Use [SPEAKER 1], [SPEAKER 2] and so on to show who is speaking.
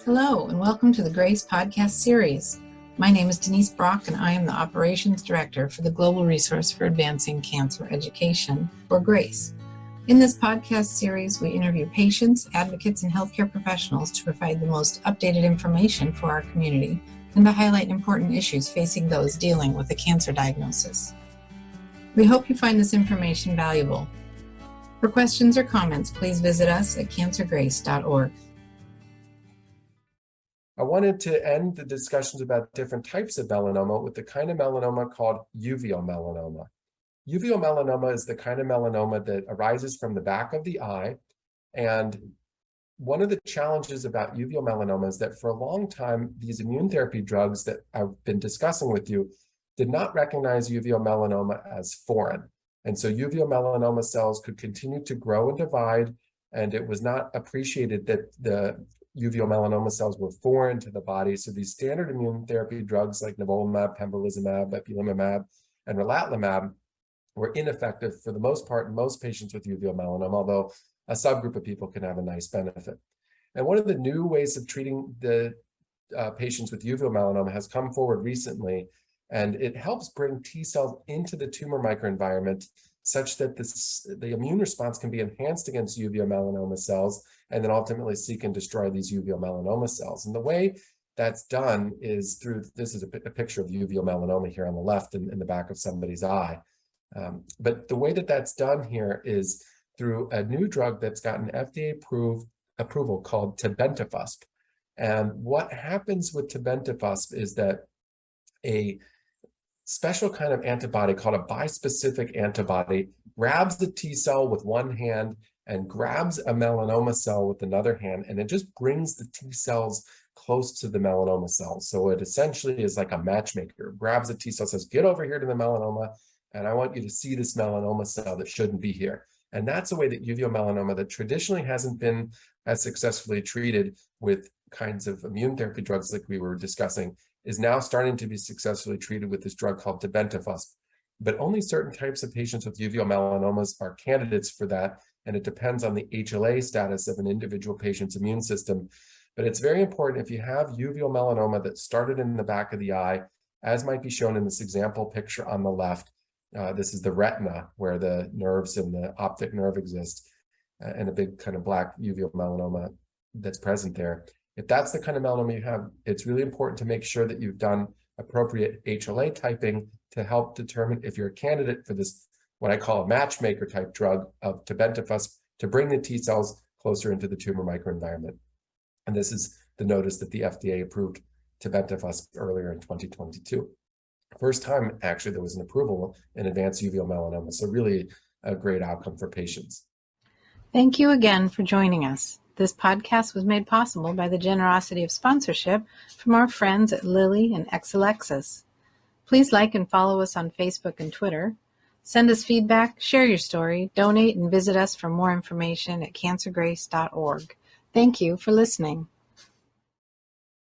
[SPEAKER 1] Hello, and welcome to the GRACE podcast series. My name is Denise Brock, and I am the Operations Director for the Global Resource for Advancing Cancer Education, or GRACE. In this podcast series, we interview patients, advocates, and healthcare professionals to provide the most updated information for our community and to highlight important issues facing those dealing with a cancer diagnosis. We hope you find this information valuable. For questions or comments, please visit us at cancergrace.org.
[SPEAKER 2] I wanted to end the discussions about different types of melanoma with the kind of melanoma called uveal melanoma. Uveal melanoma is the kind of melanoma that arises from the back of the eye. And one of the challenges about uveal melanoma is that for a long time, these immune therapy drugs that I've been discussing with you did not recognize uveal melanoma as foreign. And so uveal melanoma cells could continue to grow and divide, and it was not appreciated that the uveal melanoma cells were foreign to the body. So these standard immune therapy drugs like nivolumab, pembrolizumab, ipilimumab, and relatlimab were ineffective for the most part in most patients with uveal melanoma, although a subgroup of people can have a nice benefit. And one of the new ways of treating the patients with uveal melanoma has come forward recently, and it helps bring T cells into the tumor microenvironment such that the immune response can be enhanced against uveal melanoma cells and then ultimately seek and destroy these uveal melanoma cells. And the way that's done is through, this is a picture of uveal melanoma here on the left in the back of somebody's eye. But the way that that's done here is through a new drug that's gotten FDA approval called tebentafusp. And what happens with tebentafusp is that a special kind of antibody called a bispecific antibody grabs the T cell with one hand and grabs a melanoma cell with another hand, and it just brings the T cells close to the melanoma cells. So it essentially is like a matchmaker. It grabs the T cell, says, get over here to the melanoma, and I want you to see this melanoma cell that shouldn't be here. And that's a way that uveal melanoma that traditionally hasn't been as successfully treated with kinds of immune therapy drugs like we were discussing is now starting to be successfully treated with this drug called tebentafusp. But only certain types of patients with uveal melanomas are candidates for that, and it depends on the HLA status of an individual patient's immune system. But it's very important if you have uveal melanoma that started in the back of the eye, as might be shown in this example picture on the left. This is the retina where the nerves and the optic nerve exist, and a big kind of black uveal melanoma that's present there. If that's the kind of melanoma you have, it's really important to make sure that you've done appropriate HLA typing to help determine if you're a candidate for this, what I call a matchmaker type drug of tebentafusp, to bring the T cells closer into the tumor microenvironment. And this is the notice that the FDA approved tebentafusp earlier in 2022. First time, actually, there was an approval in advanced uveal melanoma. So really a great outcome for patients.
[SPEAKER 1] Thank you again for joining us. This podcast was made possible by the generosity of sponsorship from our friends at Lilly and Exelixis. Please like and follow us on Facebook and Twitter. Send us feedback, share your story, donate, and visit us for more information at cancergrace.org. Thank you for listening.